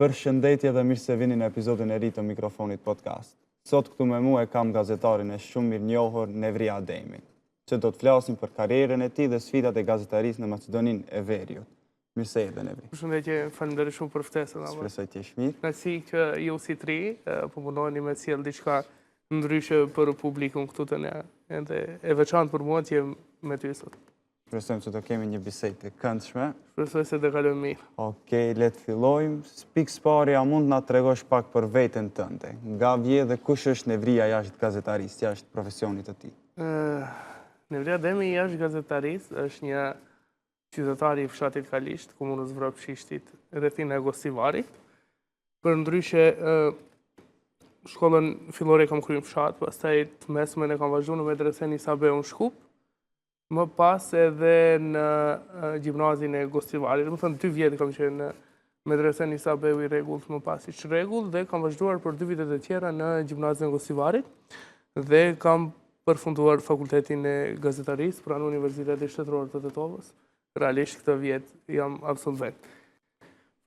Përshëndetje dhe mirë se vini në epizodin e ri të Mikrofonit Podcast. Sot këtu me mu e kam gazetarin e shumë mirë njohur Nevri Ademi, që do të flasim për karrierën e tij dhe sfidat e gazetarisë në Maqedoninë e Veriut. Mirë se erdhe Nevri. Përshëndetje, faleminderit shumë për ftesën. Shpresoj të jesh mirë. Kënaqësi që ju si tri po mundoheni me sjell diçka ndryshe për publikun këtu të ne, edhe e veçantë për mua që jem me ty sot. Shpresojmë që të kemi një bisedë të këndshme. Shpresoj se të kalojmë mirë. Okej, le të fillojmë. Pikë parë, a mund na tregosh pak për veten tënde? Nga vje dhe kush është Nevria jashtë gazetarisë, jashtë profesionit të tij? Nevri Ademi jashtë gazetarisë është një qytetar i fshatit Kalisht, komunës Vrapshishtit, rrethina e Gosivarit. Përndryshe, shkollën fillore kam kryer në fshat, pastaj të mesmen e kam vazhduar në medresen Isabeun Shkup. Më pas edhe në gjimnazin e Gosivarit, më thënë 2 vjetë kam qenë në medresen Isabeu i rregullt, më pas i çrregull, dhe kam vazhduar për 2 vitet e tjera në gjimnazin e Gosivarit dhe kam përfunduar fakultetin e gazetarisë pranë Universitetit Shtetëror të Tetovës. Realisht këtë vit jam absolvent.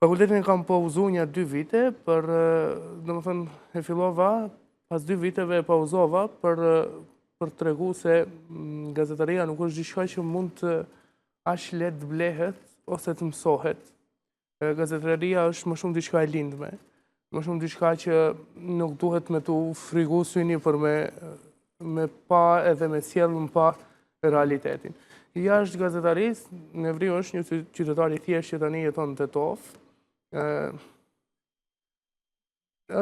Fakultetin kam pauzuar një 2 vite për, domethënë e fillova, pas 2 viteve e pauzova për të tregu se gazetaria nuk është diçka që mund të aq lehtë blehet ose të mësohet. Gazetaria është më shumë diçka e lindme, më shumë diçka që nuk duhet me tu frigu syni për me pa edhe me sjellën pa realitetin. Jashtë gazetarisë, Nevri është një qytetar i thjeshtë që tani jeton në Tetov.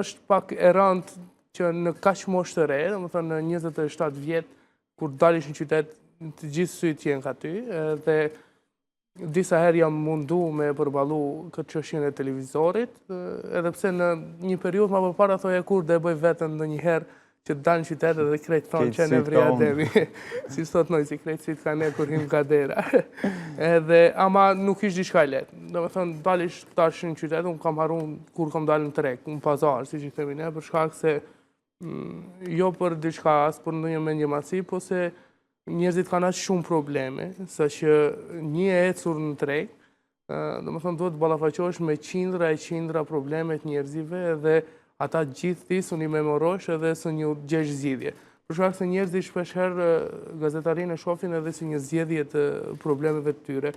Është pak errant që në kaq moshë të re, domethënë në 27 vjet, kur dalish në qytet, të gjithë syt jenë aty, dhe disa herë jam mundu me përballu këtë çështjen e televizorit, edhe pse në një periudhë më përpara thoja kur do e bëj veten ndonjëherë që dal në qytet dhe krejt thonë që Nevri Ademi. Si sot noi si krejt syt kanë kur him kadera. Edhe ama nuk ishte diçka e lehtë. Domethënë dalish tash në qytet, unë kam harruar kur kam dalë në treg, në pazar, siç i themi ne, për shkak se jo për diçka as për ndonjë mendjemasi, po se njerëzit kanë aq shumë probleme, saqë një e ecur në treg, domethënë duhet të ballafaqohesh me qindra e qindra probleme të njerëzive dhe ata gjithë thithun i memorosh edhe së një gjesh zgjidhje. Për shkak se njerëzit shpeshherë gazetarinë e shohin edhe si një zgjedhje të problemeve të tyre.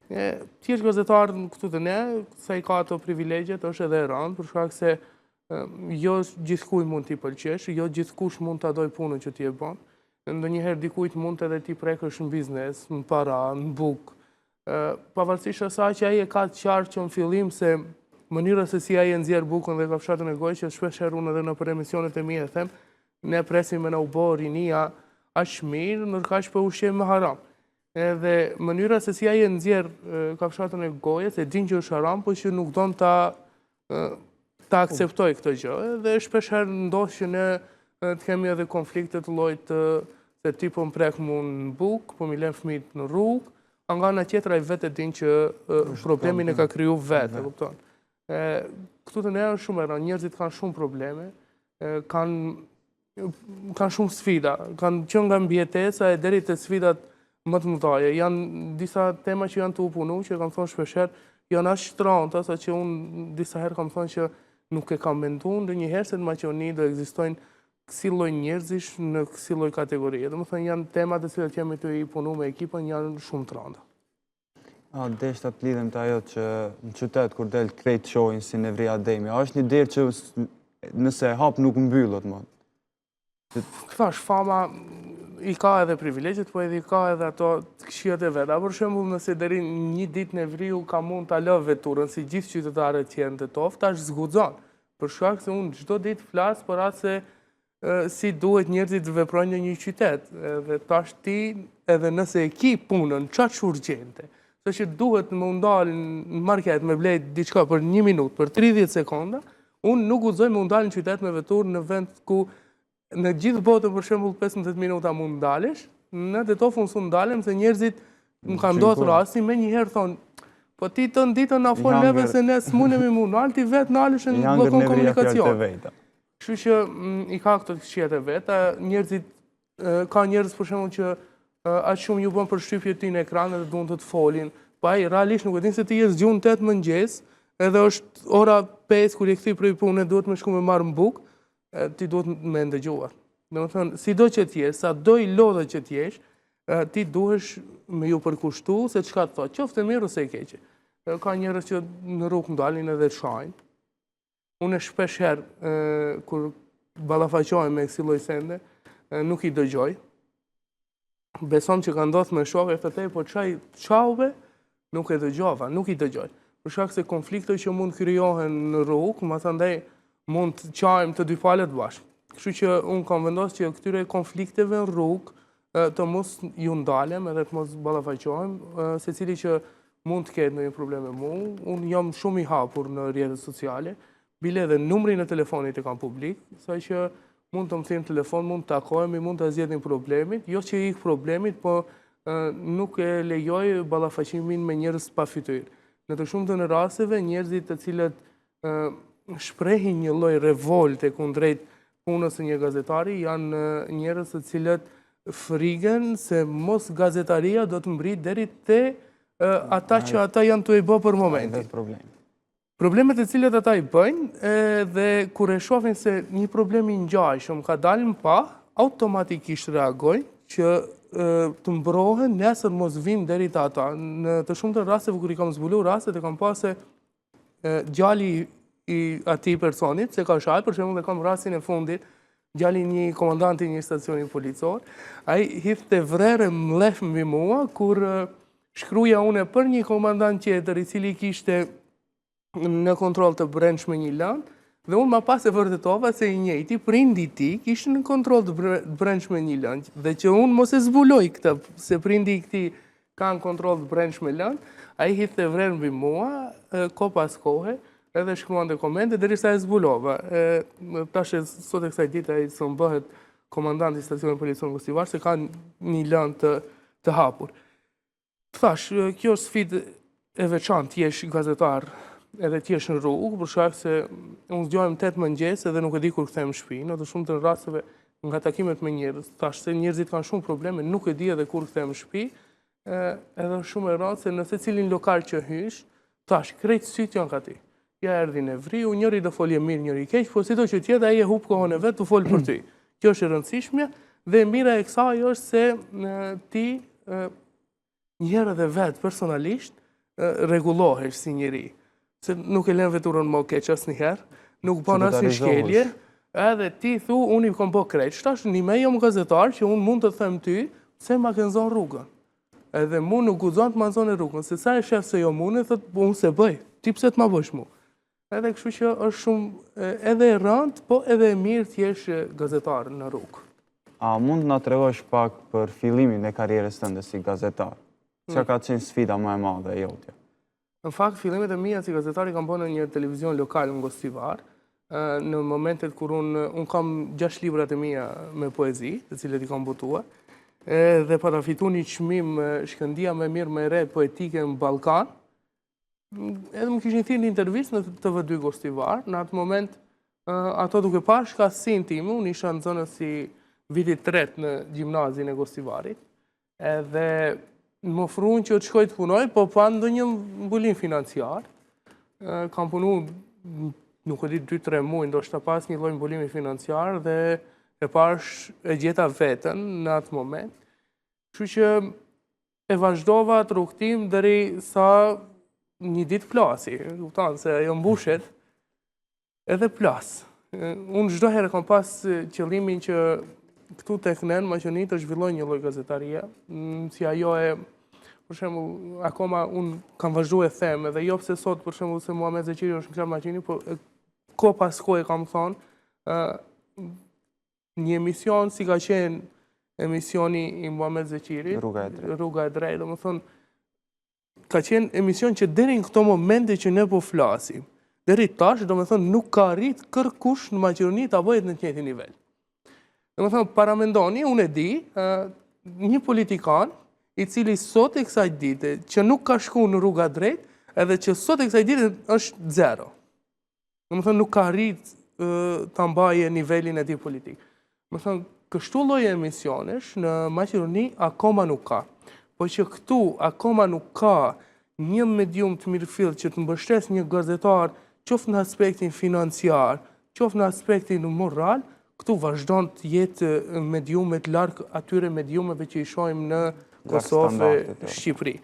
Ti je gazetar këtu të ne, sa i ka ato privilegjet, është edhe e rëndë, për shkak se jo gjithkujt mund t'i pëlqesh, jo gjithkush mund t'a doj punën që ti e bën. Ndonjëherë dikujt mund edhe ti prekësh në biznes, në para, në bukë. Pavarësisht asaj që ai e ka të qartë që në fillim se mënyra se si ai e nxjerr bukën dhe kafshatën e gojë, që shpeshherë unë edhe në për emisionet e mia e them, ne presim me na u bë rinia aq mirë, ndërkaq po ushqejmë me haram. Edhe mënyra se si ai e nxjerr kafshatën e gojës, e din që është haram, po që nuk don ta akceptoj këtë gjë, dhe shpeshherë ndodh që ne të kemi edhe konflikte të llojit se ti po mprek mu në bukë, po mi lën fëmijët në rrugë, nga ana tjetër ai vetë din që problemin e ka kriju vetë, e kupton. Këtu të ne është shumë e rëndë, njerëzit kanë shumë probleme, kanë shumë sfida, kanë qenë nga mbijetesa e deri te sfidat më të mëdha. Janë disa tema që janë të u punu, që kam thonë shpeshherë, janë aq shtranta, saqë unë disa herë kam thonë që nuk e kam menduar ndonjëherë se në Maqedoni do ekzistojnë kësi lloj njerëzish në kësi lloj kategorie. Domethënë janë tema të cilat jam të i punu me ekipën, janë shumë të rënda. Deshta të lidhem të ajo që në qytet kur del krejt shohin si Nevri Ademi, a është një derë që nëse e hap nuk mbyllet më? Thash, fama i ka edhe privilegjet, po edhe i ka edhe ato të këqijat e veta. Për shembull, nëse deri një ditë Nevriu ka mund ta lë veturën si gjithë qytetarët që janë të Tetov, tash zguxon. Për shkak se unë çdo ditë flas për atë se si duhet njerëzit të veprojnë në një qytet. Edhe tash ti, edhe nëse e ki punën çaq urgjente, se që duhet më ndalë në market me blejt diçka për 1 minutë, për 30 sekonda, unë nuk guxoj më ndalë në qytet me veturë në vend ku në gjithë botën për shembull 15 minuta mund ndalesh, në Tetov unë s'u ndalem se njerëzit më kanë ndodhur rasti me njëherë thonë, po ti të ditën na fol neve se ne s'mundemi mu ndal, ti vetë ndalesh në blokon komunikacion. Kështu që i ka këto këqijat e veta, njerëzit ka njerëz për shembull që aq shumë ju bën përshtypje ti në ekran dhe duan të folin, po ai realisht nuk e din se ti je zgjuar 8 mëngjes edhe është ora 5 kur je kthy prej pune, duhet më shku me marrë në bukë, ti duhet me ndëgjuar. Domethënë, sido që t'jesh, sa do i lodhe që t'jesh, ti duhesh me ju përkushtu se çka të thotë, qoftë e mirë ose e keqe. Ka njerëz që në rrugë ndalin edhe të shajnë. Unë shpesh herë kur ballafaqohem me kësi lloj sende, nuk i dëgjoj. Besom që ka ndodhur me shokë të tej, po çauve nuk e dëgjova, nuk i dëgjoj. Për shkak se konflikte që mund krijohen në rrugë, prandaj mund të qajmë të dy palët bashkë. Kështu që unë kam vendosur që këtyre konflikteve në rrugë të mos ju ndalem edhe të mos ballafaqohem, secili që mund të ketë ndonjë problem me mua. Unë jam shumë i hapur në rrjetet sociale, bile edhe numrin e telefonit e kam publik, sa që mund të më thënë telefon, mund të takohemi, mund të zgjedhim problemit, jo që ik problemit, po nuk e lejoj ballafaqimin me njerëz pa fytyrë. Në të shumtën e rasteve, njerëzit të cilët shprehin një lloj revolte kundrejt punës së një gazetari janë njerëz të cilët frigën se mos gazetaria do të mbrit deri te ata që ata janë të i bë për momentin. Problemet e cilët ata i bëjnë dhe kur e shohin se një problem i ngjashëm ka dalë më pa, automatikisht reagojnë që të mbrohen nesër mos vinë deri te ata. Në të shumtën rasteve kur i kam zbuluar rastet e kam pasur djali i atij personit, se ka shaj, për shembull, kam rastin e fundit, djali një komandanti një stacioni policor, ai hidhte vrerë mlef mbi mua kur shkruaja unë për një komandant tjetër i cili kishte në kontroll të brendshme një land, dhe unë ma pas e vërtetova se i njëjti prindi i tij kishte në kontroll të brendshme një land, dhe që unë mos e zbuloj këtë, se prindi i këtij ka në kontroll të brendshme land, ai hidhte vrerë mbi mua, ko pas kohe, edhe shkruante komente derisa e zbulova. Tash sot e kësaj dite ai s'm bëhet komandant i stacionit policor Gostivar se ka një lëndë të hapur. Thash, kjo është sfidë e veçantë, ti jesh gazetar edhe ti jesh në rrugë, për shkak se unë zgjohem 8 mëngjes edhe nuk e di kur kthehem në shtëpi, në të shumtën rasteve nga takimet me njerëz, thash se njerëzit kanë shumë probleme, nuk e di edhe kur kthehem në shtëpi, edhe shumë e rëndë se në secilin lokal që hysh, thash, krejt syt janë ka ti. Ja erdhi në vriu, njëri do folje mirë, njëri keq, po sido që tjetë ai e hub kohën e vet të fol për ty. Kjo është e rëndësishme dhe mira e kësaj është se ti një herë edhe vet personalisht rregullohesh si njeri. Se nuk e lën veturën më keq asnjëherë, nuk bën asnjë shkelje, edhe ti thu unë i kam bë krejt. Tash një me jam gazetar që unë mund të them ty se ma ke nxon rrugën. Edhe mu nuk guxon të ma nxon rrugën, se sa e shef se jo mune, thot unë se bëj. Ti pse të ma bësh mu? Edhe kështu që është shumë edhe e rëndë, po edhe e mirë t'jesh gazetar në rrugë. A mund na tregosh pak për fillimin e karrierës tënde si gazetar? Çka ka qenë sfida më e madhe e jotja? Në fakt, fillimet e mia si gazetar i kam bërë në një televizion lokal në Gostivar, në momentet kur unë kam 6 librat e mia me poezi, të cilët i kam botuar, dhe para fitu një çmim shkëndia më mirë më e re poetike në Ballkan. Edhe më kishin thirrë një intervistë në TV2 Gostivar, në atë moment ato duke parë shkatësinë time, unë isha në zonën si vitit 3 në gjimnazin e Gostivarit, edhe më ofruan që të shkoj të punoj, po pa ndonjë mbulim financiar. Kam punu, nuk e di 2-3 muaj, ndoshta pas një lloj mbulimi financiar dhe e pash e gjeta veten në atë moment. Kështu që e vazhdova atë rrugtim deri sa një ditë plasi, kupton se ajo mbushet edhe plas. Unë çdo herë kam pas qëllimin që këtu tek ne në Maqedoni të zhvilloj një lloj gazetarie, si ajo e, për shembull, akoma unë kam vazhduar të them, edhe jo pse sot për shembull se Muhamet Zeqiri është në Klan Maqedoni, po ko pas kohë kam thonë një emision si ka qenë emisioni i Muhamet Zeqirit, Rruga e Drejtë, domethënë ka qenë emision që deri në këto momente që ne po flasim, deri tash, domethënë nuk ka arrit kërkush në Maqedoni ta bëhet në të njëjtin nivel. Domethënë paramendoni, unë e di, një politikan i cili sot e kësaj dite që nuk ka shku në Rruga Drejt, edhe që sot e kësaj dite është 0. Domethënë nuk ka arrit ta mbajë nivelin e tij politik. Domethënë kështu lloj emisionesh në Maqedoni akoma nuk ka. Po që këtu akoma nuk ka një medium të mirëfillt që të mbështes një gazetar, qoftë në aspektin financiar, qoftë në aspektin moral, këtu vazhdon të jetë mediumet larg atyre mediumeve që i shohim në Kosovë, Shqipëri.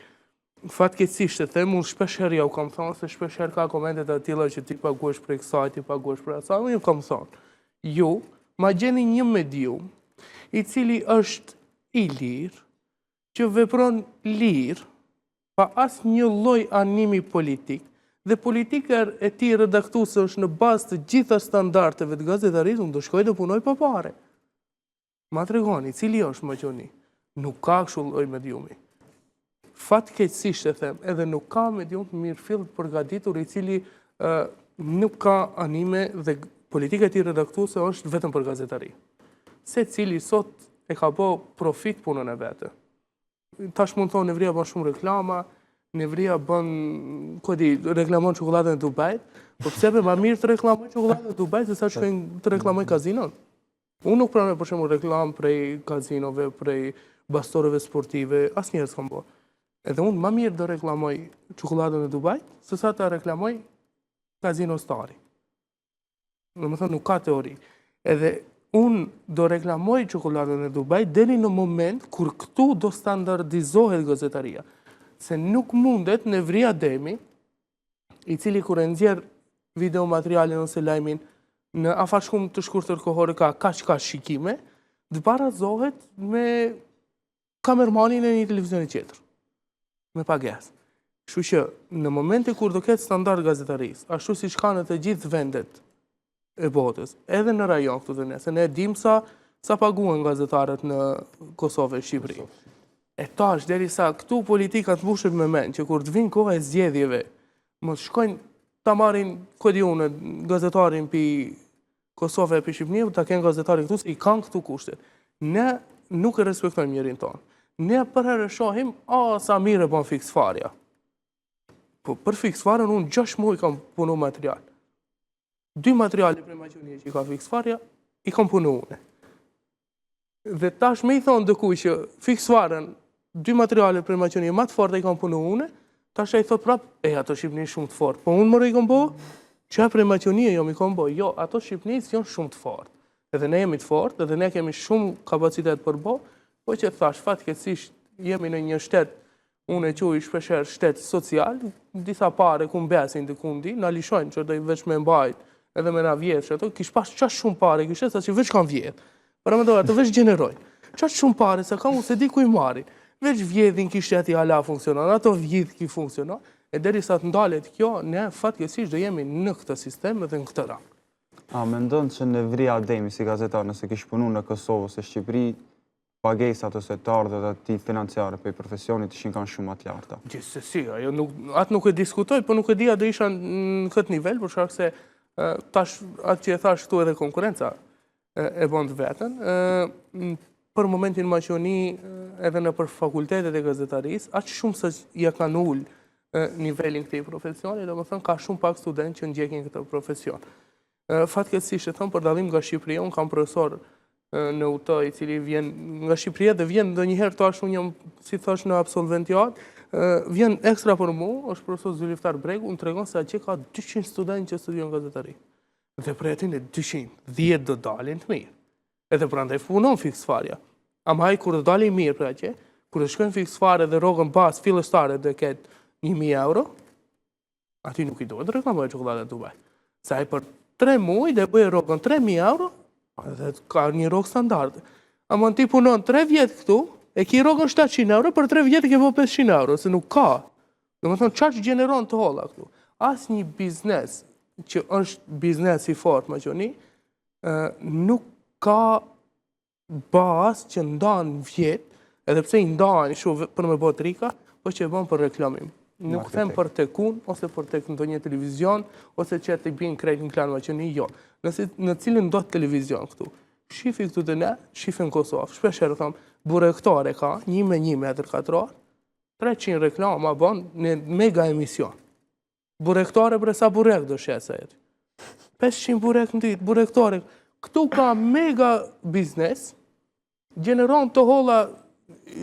Fatkeqësisht e them, unë shpeshherë ja u kam thënë se shpeshherë ka komente të tilla që ti paguash për kësaj, ti paguash për asaj, unë ju kam thënë. Ju ma gjeni një medium i cili është i lirë, që vepron lirë, pa asë një lloj animi politik, dhe politika e tij redaktuese është në bazë të gjitha standardeve të gazetarisë, unë do shkoj të punoj pa pare. Ma tregoni, cili është më qoni? Nuk ka kështu lloj mediumi. Fatkeqësisht e them, edhe nuk ka medium të mirëfillt përgatitur i cili nuk ka anime dhe politika e tij redaktuese është vetëm për gazetari. Secili sot e ka bë profit punën e vet. Tash mund thonë Nevria bën shumë reklama, Nevria bën, reklamon çokoladën e Dubajit, po pse më mirë të reklamoj çokoladën e Dubajit se sa shkojnë të reklamoj kazinon? Unë nuk pranoj për shembull reklam prej kazinove, prej bastoreve sportive, asnjëherë s'kam bërë. Edhe unë më mirë do reklamoj çokoladën e Dubajit se sa ta reklamoj Kazino Stari. Domethënë nuk ka teori. Edhe unë do reklamoj çokoladën e Dubajit deri në moment kur këtu do standardizohet gazetaria. Se nuk mundet Nevria Demi, i cili kur e nxjerr video materialin ose lajmin në afashkum të shkurtër kohore ka shikime, të barazohet me kamermanin e një televizioni tjetër, me pagesë. Kështu që në momente kur do ketë standard gazetarisë, ashtu siç ka në të gjithë vendet e botës, edhe në rajon këtu të ne, se ne dim sa paguhen gazetarët në Kosovë e Shqipëri. E tash, derisa këtu politika të mbushet me mend, që kur të vinë koha e zgjedhjeve, mos shkojnë ta marrin gazetarin pi Kosovë e pi Shqipërisë, ta kenë gazetarin këtu, i kanë këtu kushtet. Ne nuk e respektojmë njërin tonë. Ne për herë shohim, sa mirë e bën fiksfarja. Po për fiksfarën unë 6 muaj kam punu material. 2 materiale për Maqedonia që i ka fiksfarja, i kam punu une. Dhe tash me i thonë dëkuj që fiksfarën 2 materiale për Maqedonia më të fortë i kam punu une, tash ai thot prap, ato Shqipëni shumë të fortë. Po unë më i kam bo, që për Maqedonia jo mi kam bo, jo, ato Shqipënis janë shumë të fortë. Edhe ne jemi të fortë, edhe ne kemi shumë kapacitet për bo, po që thash fatkeqësisht jemi në një shtet, unë e quaj shpeshherë shtet social, disa pare ku mbesin të kundi, na lishojnë që do i veç me mbajt, edhe me na vjetë që ato, kish pas qash shumë pare kishte, sa që veç kanë vjetë. Para më dojë, ato veç gjenerojnë. Qash shumë pare, se ka mu se di ku i marri. Veç vjedhin kishteti hala funksionon, ato vjedh ki funksionon, e deri sa të ndalet kjo, ne fatkeqësisht do jemi në këtë sistem edhe në këtë rang. A mendon që Nevria Demi si gazetar nëse kish punu në Kosovë ose Shqipëri, pagesat ose të ardhët ati financiare për i profesionit ishin kanë shumë atë larta? Gjithsesi, atë nuk e diskutoj, po nuk e dia do isha në këtë nivel, për shkak se tash atë që e thash këtu edhe konkurenca e bën të vetën. Për momentin në Maqedoni edhe në për fakultetet e gazetarisë, aq shumë se ja kanë ullë nivelin këtij profesioni, domethënë ka shumë pak studentë që ndjekin këtë profesion. Fatkeqësisht e them për dallim nga Shqipëria, unë kam profesor në UT i cili vjen nga Shqipëria dhe vjen ndonjëherë tash unë jam si thash në absolventiat, vjen ekstra për mua, është profesor Zyliftar Bregu, më tregon se atje ka 200 studentë që studiojnë gazetari. Dhe për atin e 200, 10 do dalin të mirë. Edhe prandaj punon fiksfarja. Ama ai kur do dalin mirë për atje, kur të shkojnë fiksfarë dhe rrogën pas fillestare dhe ketë 1000 euro, aty nuk i duhet reklamoj çokoladë Dubai. Se ai për 3 muaj dhe bëj rrogën 3000 euro, edhe ka një rrogë standarde. Ama ti punon 3 vjetë këtu, e ki rrogën 700 euro, për 3 vjetë ke po 500 euro, se nuk ka. Domethënë çfarë gjeneron të holla këtu? Asnjë biznes që është biznes i fortë Maqedoni, nuk ka bazë që ndan vjetë, edhe pse i ndan shumë për me bë trika, po që e bën për reklamim. Nuk them për tekun, ose për tek ndonjë televizion, ose që të bin krejt në klan Maqedoni, jo. Në cilin do të televizion këtu. Shifi këtu të ne, shifi në Kosovë. Shpesherë thëmë, burektare ka, 1 me 1 metër katrar, 300 reklama bon në mega emision. Burektare bre sa burek do shesa jetë. 500 burek në ditë, burektare. Këtu ka mega biznes, gjeneron të holla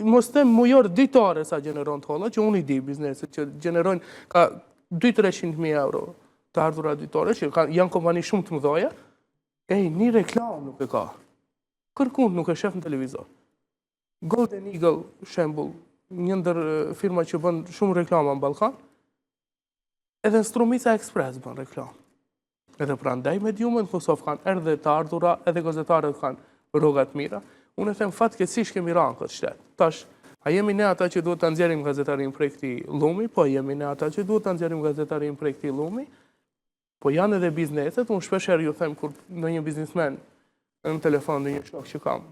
mos them mujor ditore sa gjeneron të holla, që unë i di bizneset që gjenerojnë ka 200-300.000 euro të ardhura ditore, që janë kompani shumë të mëdhoja, një reklam nuk e ka. Kërkund nuk e shef në televizor. Golden Eagle, shembull, një ndër firma që bën shumë reklama në Ballkan, edhe në Strumica Express bën reklam. Edhe prandaj mediumet në Kosovë kanë erdhe të ardhura, edhe gazetarët kanë rroga të mira. Unë e them fatkeqësisht kemi ranë këtë shtet. Tash, a jemi ne ata që duhet ta nxjerrim gazetarin prej këtij llumi? Po jemi ne ata që duhet ta nxjerrim gazetarin prej këtij llumi? Po janë edhe bizneset, unë shpeshherë ju them kur ndonjë biznesmen në telefon ndonjë shok që kam.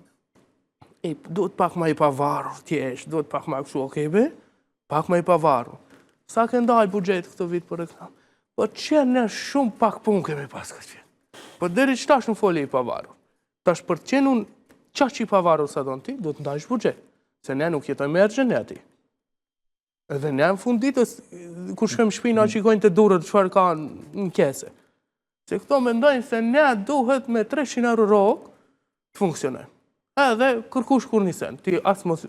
Duhet pak më i pavarur, thjesht, duhet pak më kështu, okay be? Pak më i pavarur. Sa ke ndaj buxhet këtë vit për reklam? Po që ne shumë pak punë kemi pas këtë vit. Po deri çtash nuk foli i pavarur. Tash për të qenë unë qaq i pavarur sa don ti, duhet ndajsh buxhet. Se ne nuk jetojmë me argjeneti. Edhe ne në fund ditës, kur shkojmë në shtëpi na shikojnë të durët çfarë kanë në kese. Se këto mendojnë se ne duhet me 300 euro rrogë të funksionojmë. Edhe kërkush kur nisen. Ti as mos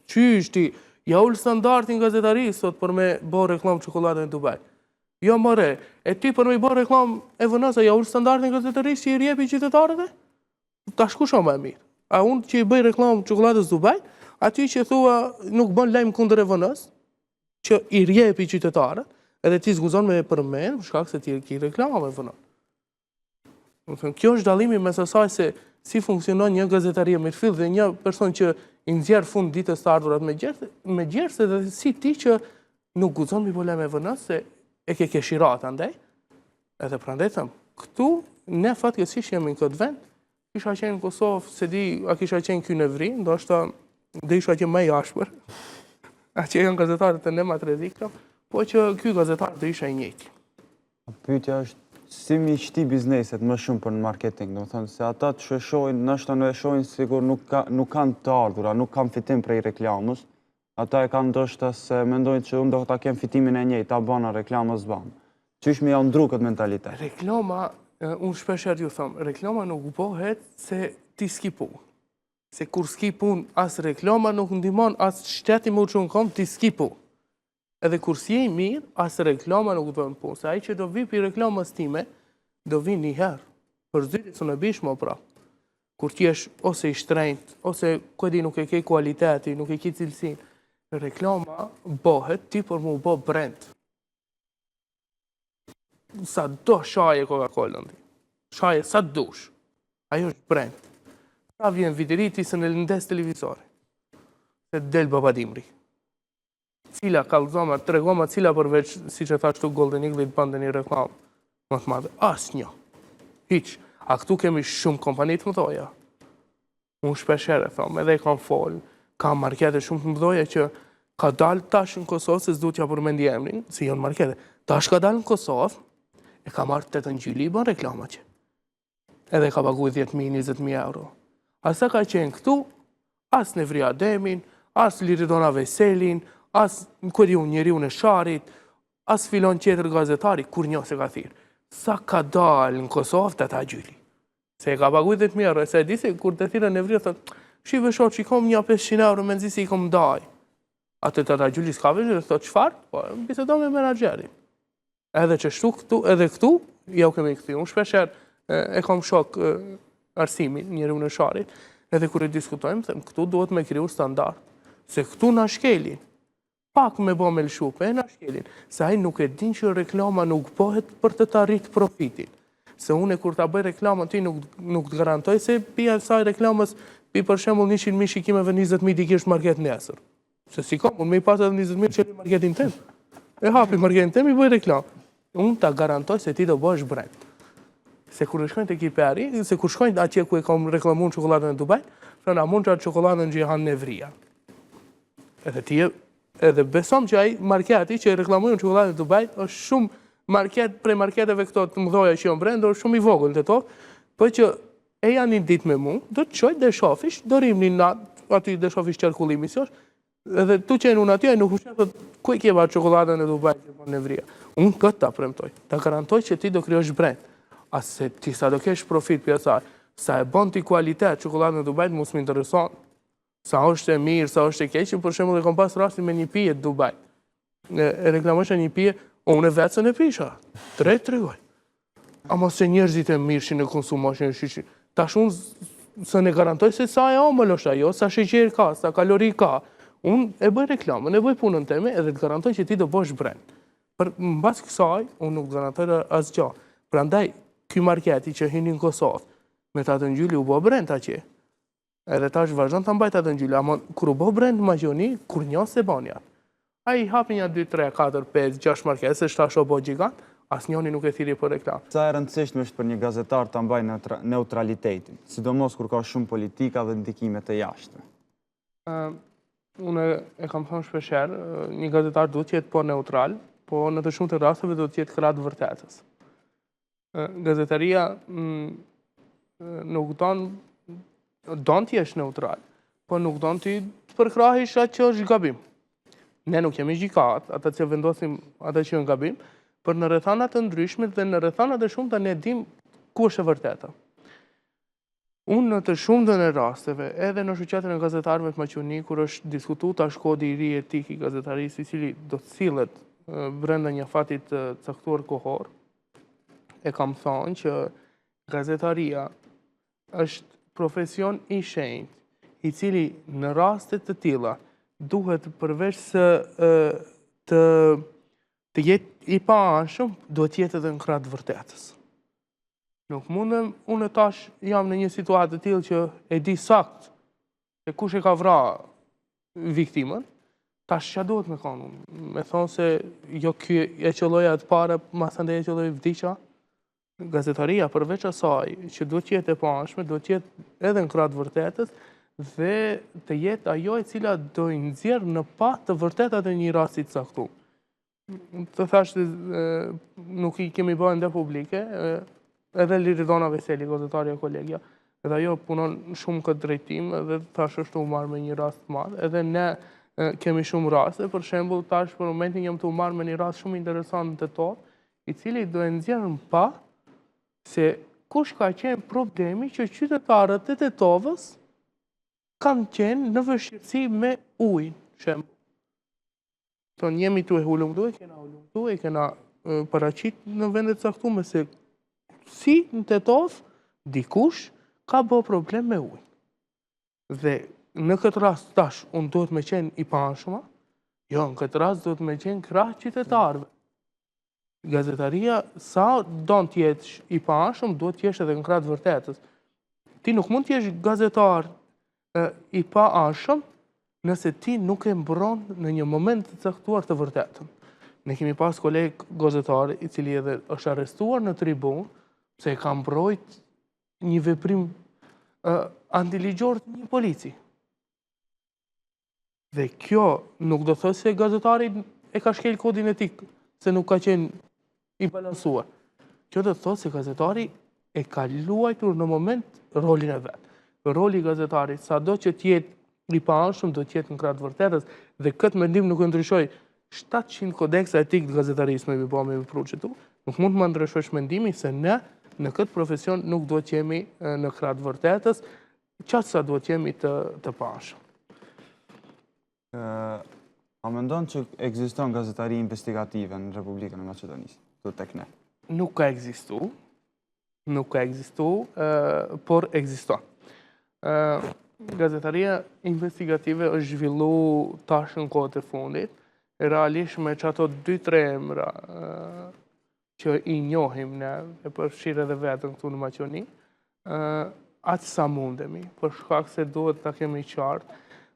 qysh ti ja ul standardin gazetarisë sot për me bë reklam çokoladën e Dubai. Jo more, e ti për me bë reklam e vënësa ja ul standardin gazetarisë që i rjepi qytetarëve? Tash kush më e mirë? A unë që i bëj reklam çokoladës Dubai, aty që thua nuk bën lajm kundër e vënës, që i rjepi qytetarët, edhe ti zguzon me përmend, për shkak se ti ke reklama me vënën. Kjo është dallimi mes asaj se si funksionon një gazetarie me fill dhe një person që i nxjerr fund ditës të ardhurat me gjerse dhe si ti që nuk guxon mi bëla me vënës se e ke shirat andaj. Edhe prandaj them, këtu ne fatkeqësisht jemi në këtë vend. Kisha qenë në Kosovë, se di, a kisha qenë ky në Evri, ndoshta dhe isha qenë më i ashpër. A që janë gazetarët e ne ma të redikta, po që ky gazetar dhe isha i njëjti. Pyetja është si mi shti bizneset më shumë për në marketing, do të thonë se ata të shëshojnë, nështë në e shojnë sigur nuk kanë të ardhura, nuk kanë fitim prej reklamës, ata e kanë ndoshta se mendojnë që unë do ta kem fitimin e njëjtë, ta bana reklamës banë. Qysh mi ja ndru këtë mentalitet? Reklama, unë shpesher ju thëmë, reklama nuk bëhet se ti s'ki punë. Se kur s'ki punë, as reklama nuk ndihmon, as shteti më që në kom, ti s'ki punë. Edhe kur si e mirë, as reklama nuk do në punë. Se ai që do vi për reklamës time, do vi një herë. Për zyti së në bish më pra. Kur ti esh ose i shtrejnët, ose këdi nuk e ke kualiteti, nuk e ke cilësin. Reklama bëhet ti për mu bë brand. Sa do shaje Coca-Cola ndi. Shaje sa dush. Ajo është brand. Sa vjen videriti se në lëndes televizori. Se del babadimri. Cila kallëzoma, tregoma cila përveç, si që thash tu Golden Eagle të bënde një reklam më të madhe. As një. Hiq. A këtu kemi shumë kompanit më thoja. Unë shpeshere, thom, edhe kam folë, kam markete shumë të më thoja që ka dalë tash në Kosovë, se s'du t'ja përmendi emrin, si jonë markete. Tash ka dalë në Kosovë, e ka marrë 8 gjyli i bën reklama që. Edhe ka paguaj 10.000, 20.000 euro. Asa ka qenë këtu, as në Nevria Demin, as Liridona Veselin, as në këri unë njeri unë e sharit, as filon qeter gazetari, kur një se ka thirë. Sa ka dalë në Kosovë të ta gjyli. Se e ka paguaj 10.000 euro, e se e di se kur të thire në Nevria, thëtë, shive shot që i kom një 500 euro, me nëzi si i kom daj. Atë të ta gjyli s'ka vëshë, dhe thëtë qëfar? Po, bisedon me menageri. Edhe që shtu këtu, edhe këtu, ja u kemi këti. Unë shpesher e kom shok arsimin, njeri unë e sharit, edhe kër e diskutojmë, them, këtu duhet me kriju standard. Se këtu na shkelin. Pak me bo me lëshupe, na shkelin. Se ai nuk e din që reklama nuk bëhet për të arrit profitin. Se une kur ta bëj reklamën ti nuk të garantoj se pia saj reklamës pi për shembull 100.000 shikimeve 20.000 dikisht market nesër. Se si kom, unë me i pas edhe 20.000 që marketin tem. E hapi marketin tem, i bëj reklam. Unë ta garantoj se ti do bësh brand. Se kur shkojnë të kiperi, se kur shkojnë atje ku e kam reklamun çokoladën e Dubai, thonë a mund qatë çokoladën që janë Nevria. Edhe ti edhe besom që ai marketi që e reklamojnë çokoladën e Dubai është shumë market prej marketeve këto të mëdha që janë brand, është shumë i vogël te to, po që e janë një ditë me mua, do të çoj dhe shofish, do rimni natë, aty dhe shofish qarkullimi si është. Edhe tu qenë unë atje, nuk më thot ku e ke ba çokoladën e Dubai që bën Nevria. Unë këtë ta premtoj. Ta garantoj që ti do krijosh brand. A se ti sa do kesh profit për asaj, sa e bën ti kualitet çokoladën e Dubai, mos më intereson. sa është e mirë, sa është e keqe, për shembull e kam pas rastin me një pije të Dubai. E reklamosha një pije, unë e vetën e pisha, drejt tregoj. Ama se njerëzit e mirëshin e konsumoshin e shishin. Tash unë se ne garantoj se sa e omëll është ajo, sa sheqer ka, sa kalori ka. Unë e bëj reklamën, e bëj punën teme edhe të garantoj që ti do bësh brand. Për mbas kësaj, unë nuk garantoj asgjë. Prandaj, ky marketi që hini në Kosovë, me të atë ngjyli u bë brand atje. Edhe tash vazhdon ta mbajt atë ngjyli, ama kur u bë brand Maqedoni, kur njoh se banja. Ai hapi një 2, 3, 4, 5, 6 markete, se tash u bë gjigant, asnjëri nuk e thiri për reklam. Sa e rëndësishme është për një gazetar ta mbajë neutralitetin, sidomos kur ka shumë politika dhe ndikime të jashtme. Unë e kam thënë shpeshherë, një gazetar duhet të jetë po neutral, po në të shumtë rasteve do të jetë krah të vërtetës. Gazetaria nuk don të jesh neutral, po nuk don ti të përkrahesh atë që është gabim. Ne nuk jemi gjykat, ata që vendosim atë që është gabim, për në rrethana të ndryshme dhe në rrethana të shumta ne dim ku është e vërteta. Unë në të shumtën e rasteve, edhe në shoqatën e gazetarëve të Maqedoni, kur është diskutuar tash kodi i ri etik i gazetarisë, i cili do të sillet brenda një fati të caktuar kohor, e kam thënë që gazetaria është profesion i shenjtë, i cili në raste të tilla duhet përveç se të jetë i paanshëm, duhet jetë edhe në krah të vërtetës. Nuk mundem, unë tash jam në një situatë të tillë që e di sakt se kush e ka vrarë viktimën, tash ç'a duhet me kanë unë? Me thonë se jo ky e qelloja të para, masandej e qelloi vdiqa. Gazetaria përveç asaj që duhet jetë e paanshme, duhet jetë edhe në krah të vërtetës dhe të jetë ajo e cila do i nxjerr në pa të vërtetat e një rasti të caktuar. Të thash nuk i kemi bërë ende publike, edhe Liridona Veseli, gazetarja kolegja, edhe ajo punon shumë këtë drejtim, edhe tash është u marrë me një rast të madh, edhe ne kemi shumë raste, për shembull tash për momentin jam të u marrë me një rast shumë interesant në Tetov, i cili do e nxjerr në pa se kush ka qenë problemi që qytetarët e Tetovës kanë qenë në vështirësi me ujin, shembull. Tonë jemi tu e hulumtu, e kena paraqit në vendet caktuar se si në Tetov dikush ka bë problem me ujin. Dhe në këtë rast tash unë duhet me qenë i paanshëm, jo, në këtë rast duhet me qenë krah qytetarëve. Gazetaria sa don të jesh i paanshëm, duhet të jesh edhe në krah të vërtetës. Ti nuk mund të jesh gazetar i paanshëm nëse ti nuk e mbron në një moment të caktuar të vërtetën. Ne kemi pas koleg gazetar i cili edhe është arrestuar në tribunë se ka mbrojt një veprim antiligjor të një polici. Dhe kjo nuk do thosë se gazetari e ka shkel kodin etik, se nuk ka qenë i balansuar. Kjo do thosë se gazetari e ka luajtur në moment rolin e vet. Roli i gazetarit, sado që të jetë i paanshëm, do të jetë në krah të vërtetës dhe këtë mendim nuk e ndryshoj 700 kodeksa etik të gazetarisë me vepruar këtu. Nuk mund të më ndryshosh mendimin se ne në këtë profesion nuk duhet të jemi në krah të vërtetës, qatë sa duhet të jemi të paanshëm. A mendon që ekziston gazetari investigative në Republikën e Maqedonisë, këtu tek ne? Nuk ka ekzistu, por ekziston. Gazetaria investigative është zhvillu tash në kohët e fundit, realisht me çato 2-3 emra që i njohim ne, e përfshirë edhe vetën këtu në Maqedoni, atë sa mundemi, për shkak se duhet ta kemi qartë,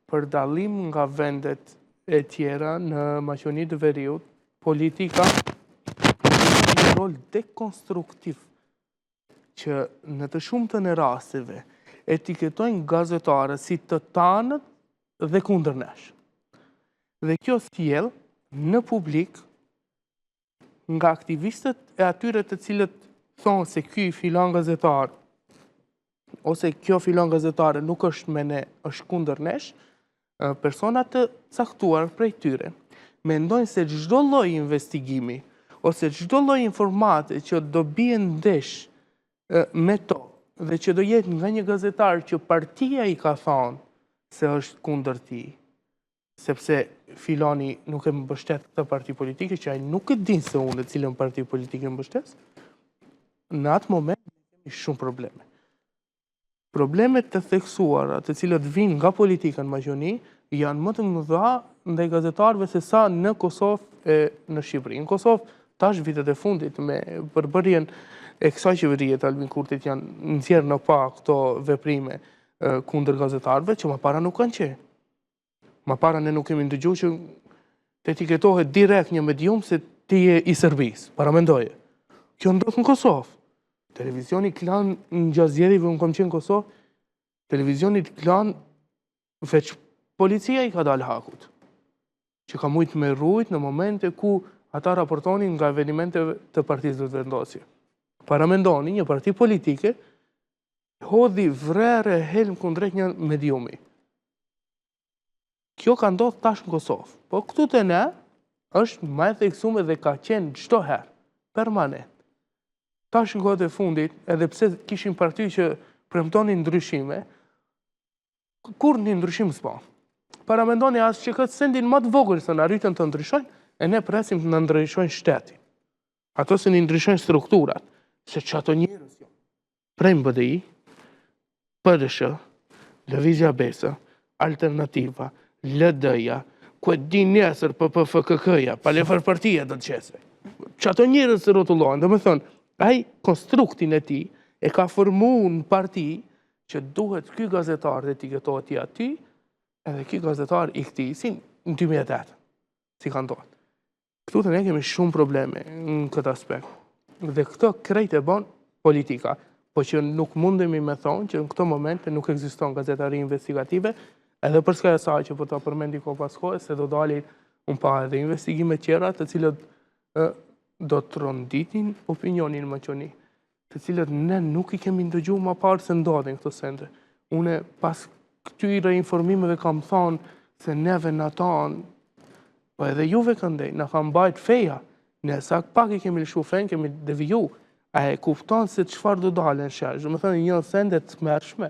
për dallim nga vendet e tjera në Maqedoni të Veriut, politika ka një rol dekonstruktiv që në të shumtën e rasteve etiketojnë gazetarët si të tanët dhe kundër nesh. Dhe kjo sjell në publik nga aktivistët e atyre të cilët thonë se ky filan gazetar ose kjo filan gazetare nuk është me ne, është kundër nesh, persona të caktuar prej tyre mendojnë se çdo lloj investigimi ose çdo lloj informate që do bie ndesh me to dhe që do jetë nga një gazetar që partia i ka thonë se është kundër ti, sepse filani nuk e mbështet këtë parti politike, që ai nuk e din se unë e cilën parti politike mbështes, në atë moment kemi shumë probleme. Problemet të theksuara, të cilët vinë nga politika në magjoni, janë më të mëdha ndaj gazetarëve se sa në Kosovë e në Shqipëri. Në Kosovë, tash vitet e fundit me përbërjen e kësaj qeverie të Albin Kurtit janë nxjerrë në pa këto veprime kundër gazetarëve që më para nuk kanë qenë. Më para ne nuk kemi ndëgjuar që të etiketohet direkt një medium se ti je i Serbisë, para mendoje. Kjo ndodh në Kosovë. Televizioni Klan në gjatë zgjedhjeve unë kam qenë në Kosovë, televizioni Klan veç policia i ka dalë hakut, që ka mujtë me rrujt në momente ku ata raportonin nga evenimente të partisë të vendosje. Para mendoni, një parti politike hodhi vrere helm kundrejt një mediumi. Kjo ka ndodhur tash në Kosovë, po këtu te ne është më e theksuar dhe ka qenë çdo herë, permanent. Tash në kohët e fundit, edhe pse kishin parti që premtonin ndryshime, kur një ndryshim s'po. Para mendoni as që këtë sendin më të vogël se na rritën të ndryshojnë, e ne presim të na ndryshojnë shtetin. Ato se në ndryshojnë strukturat, se që ato njerëz jo. Prej MBDI, PDSH, Lëvizja Besa, Alternativa, LD-ja, ku e di nesër PPFKK-ja, palefar partia do të qese. Që ato njerëz se rrotullohen, do me thonë, ai konstruktin e tij e ka formuar në parti që duhet ky gazetar të etiketohet i aty, edhe ky gazetar i këtij, si në 2008, si ka ndodhur. Këtu të ne kemi shumë probleme në këtë aspekt. Dhe këto krejt e bën politika, po që nuk mundemi me thonë që në këto momente nuk ekziston gazetari investigative, edhe për shkak të asaj që po ta përmendi ko pas kohë, se do dalin un pa edhe investigime tjera të cilët do të ronditin opinionin maqoni, të cilët ne nuk i kemi ndëgjuar më parë se ndodhin këto sende. Une pas këtyre informimeve kam thonë se neve në tonë, po edhe juve këndej, në kam bajt feja, ne sa pak i kemi lëshu fen, kemi deviju, a e kupton se çfarë do dalën shesh, do me thënë një sende të mërshme.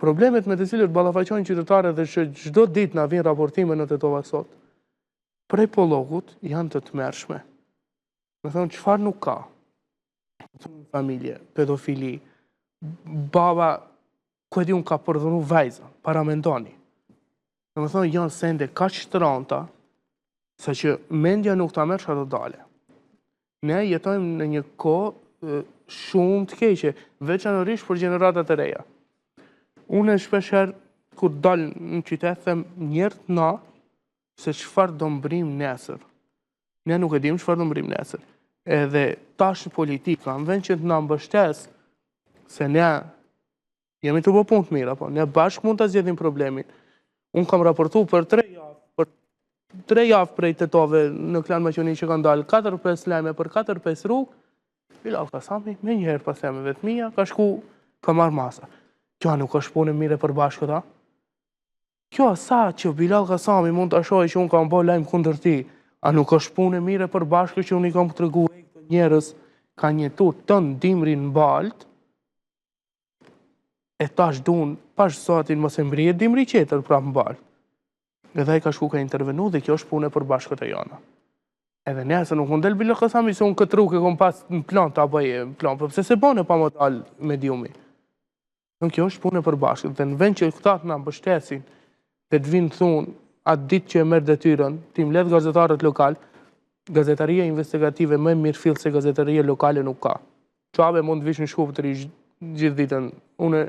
Problemet me të cilët ballafaqojnë qytetarët dhe që çdo ditë na vijnë raportime në Tetova sot, prej Pollogut janë të mërshme. Me thonë, qëfar nuk ka? Familje, pedofili, baba, ku e di unë ka përdhunu vajza, para mendoni. Me thonë, janë sende ka qëtëranta, sa që mendja nuk ta merr çfarë do dale. Ne jetojmë në një kohë shumë të keqe, veçanërisht për gjeneratat e reja. Unë shpeshherë, kur dal në qytet, them njerëz na, se çfarë do mbrim nesër. Ne nuk e dim çfarë do mbrim nesër. Edhe tash politika, në vend që të na mbështes se ne jemi të bëjmë punë të mira, po ne bashkë mund ta zgjedhim problemin. Unë kam raportuar për 3 javë prej Tetove në Klan Maqoni që kanë dalë 4-5 lajme për 4-5 rrugë, Bilal Kasami me njëherë pas themeve të mia ka shku ka marr masa. Kjo nuk është punë mire për bashkët, a? Kjo sa që Bilal Kasami mund të shohë që unë kam bërë lajmë kundër ti, a nuk është punë mire për bashkët që unë i kam të regu e këtë njerës kanë jetur të ndimrin në baltë, e tash dun, pash sotin mos e mbrijet dimri qeter prapë në baltë. Edhe ai ka shku ka intervenu dhe kjo është punë për bashkët e jona. Edhe nesër nuk mund del Bilal Kasami se unë këtë rrugë e kom pas në plan të abaje në plan, përse se bane pa më dalë mediumi. Në kjo është punë për bashkët, dhe në vend që këta të na mbështesin dhe të vinë thunë atë ditë që e merr detyrën, ti mbledh gazetarët lokal, gazetaria investigative më mirë fill se gazetaria lokale nuk ka. Çabe mund të vish në Shkup të rish gjithë ditën. Unë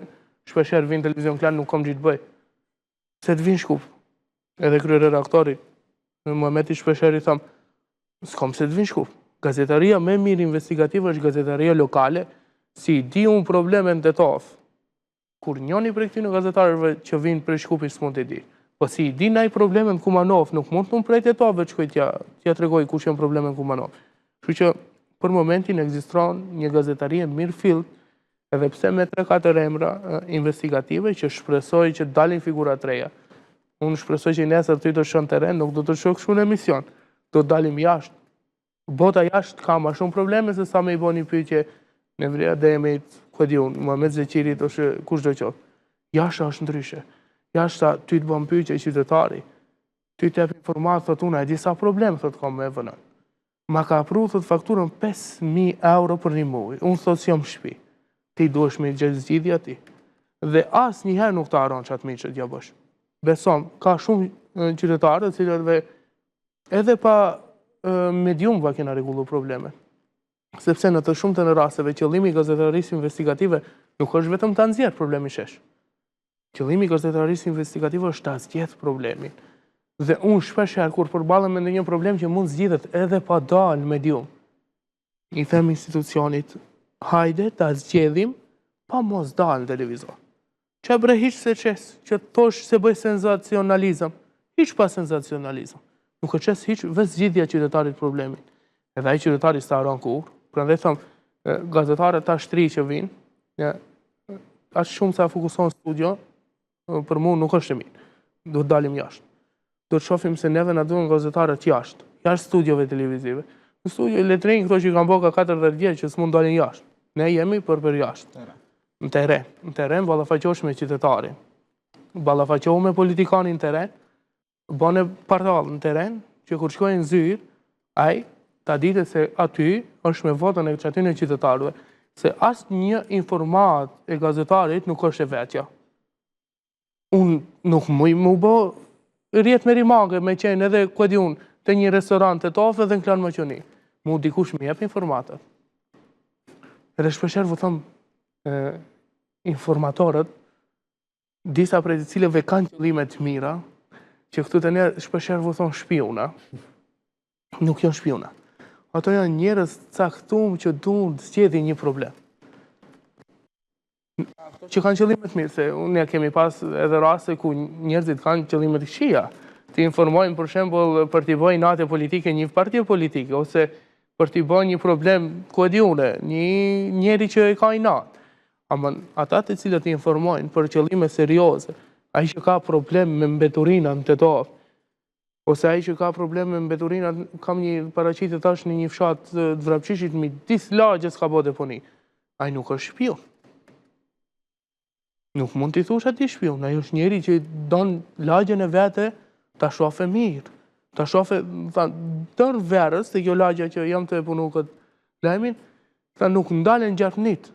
shpeshherë vin televizion Klan nuk kam gjithë bëj. Se të vinë Shkup. Edhe kryeredaktori Muhameti shpeshherë i tham, s'kam se të vinë Shkup. Gazetaria më mirë investigative është gazetaria lokale, si di unë problemet në Tetov. Kur njëni prej këtyre gazetarëve që vinë prej Shkupit s'mund të di. Po si di naj problemet në Kumanov, nuk mund të më prej Tetove që t'ja tregoj kush janë problemet në Kumanov. Kështu që për momentin ekziston një gazetarie mirë fill, edhe pse me 3-4 emra investigative që shpresoj që dalin figura të reja. Unë shpresoj që nesër ty të shën teren, nuk do të shoh kështu në emision. Do të dalim jashtë. Bota jashtë ka më shumë probleme se sa me i boni pyetje në Nevria Demit, ku di unë, Muhamet Zeqirit ose kushdo qoftë. Jashtë është ndryshe. jashta ty të bën pyetje qytetari, ty të jep informatë, thot unë, e di sa problem, thot kam me vënën. Ma ka pru, thot fakturën 5.000 euro për një muaj. Unë thot si jam shpi. Ti duesh me gjithë zgjidhja ti. Dhe as njëherë nuk të aron që atë mi që t'ja bësh. Besom, ka shumë qytetarë të cilëve edhe pa mediumva kena regullu probleme. Sepse në të shumë të në rasteve, qëllimi i gazetarisë investigative nuk është vetëm të nxjerrë problemi shesh. Qëllimi i gazetarisë investigative është të zgjedhë problemin. Dhe unë shpesher kur përballem me ndonjë problem që mund zgjidhet edhe pa dalë medium, i them institucionit, hajde ta zgjedhim pa mos dalë në televizor. Që bre hiq se qes, që thosh se bëj senzacionalizëm, hiq pa senzacionalizëm. Nuk e qes hiq vetë zgjidhja qytetarit problemin. Edhe ai qytetari s'ta haron kur, prandaj them, gazetarët ta shtri që vinë, aq shumë sa fokuson studio, për mua nuk është e mirë. Duhet dalim jashtë. Do të shohim se neve na duhen gazetarët jashtë studiove televizive. Në studio letrinj këto që kanë boka 40 vjeç që s'mund dalin jashtë. Ne jemi për jashtë. Në teren ballafaqohesh me qytetarin. Ballafaqohu me politikanin në teren, bane partall në teren, që kur shkojnë në zyrë, ai ta ditë se aty është me votën e çatyre në qytetarëve, se asnjë informat e gazetarit nuk është e vetja. Unë nuk muj më bë rjetë me rimage, me qenë edhe këdi unë të një restorant të tofë dhe në Klan Maqoni. Mu dikush me jep informatat. Edhe shpesher vë thëmë informatorët, disa prej të cilëve kanë qëllime të mira, që këtu të ne shpesher vë thëmë shpiuna. Nuk janë shpiuna. Ato janë njerëz caktum që duan të zgjidhin një problem. Që kanë qëllime të mirë, se unë ja kemi pas edhe raste ku njerëzit kanë qëllime të këqija. Të informojnë për shembull për t'i bëjë natë politike një parti politike, ose për t'i bëjë një problem ku e di unë, një njeri që e ka i natë. Ama ata të cilët i informojnë për qëllime serioze, ai që ka problem me mbeturinat në Tetov, ose ai që ka problem me mbeturinat, kam një paraqitje tash në një fshat të Vrapçishit midis lagjes ka bë deponi. Ai nuk është shpion. Nuk mund t'i thush ati shpion, ai është njeri që don lagjen e vete ta shofe mirë, ta shofe tërë verës, të kjo lagja që jam të punu këtë lajmin, ta nuk ndalen gjarpnit.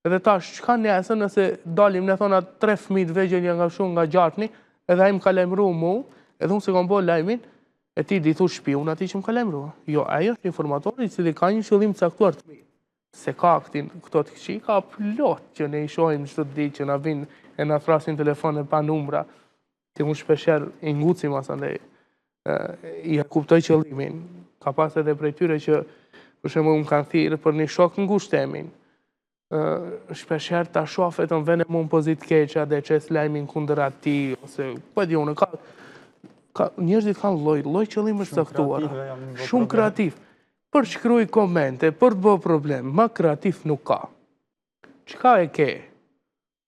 Edhe tash, çka nesër nëse dalim në thona 3 fëmijë të vegjël janë nga shumë nga gjarpni, edhe ai më ka lajmëru mu, edhe unë se kam bërë lajmin, e ti di thush shpion ati që më ka lajmëru. Jo, ai është informatori i cili ka një qëllim të caktuar të mirë. Se ka këto të këqi, ka plot që ne i shohim çdo ditë që na vinë e na thrasin telefone pa numra, që unë shpesher i ngucim asandej, i kuptoj qëllimin. Ka pas edhe prej tyre që për shembull më kanë thirrë për një shok ngushtë temin. Shpesher ta shoh vetëm vënë më në pozitë keqe dhe çes lajmin kundër atij, ose po di unë, njerëzit kanë lloj qëllimesh të caktuara, shumë kreativ. Për shkruaj komente, për të bërë problem, ma kreativ nuk ka. Çka e ke?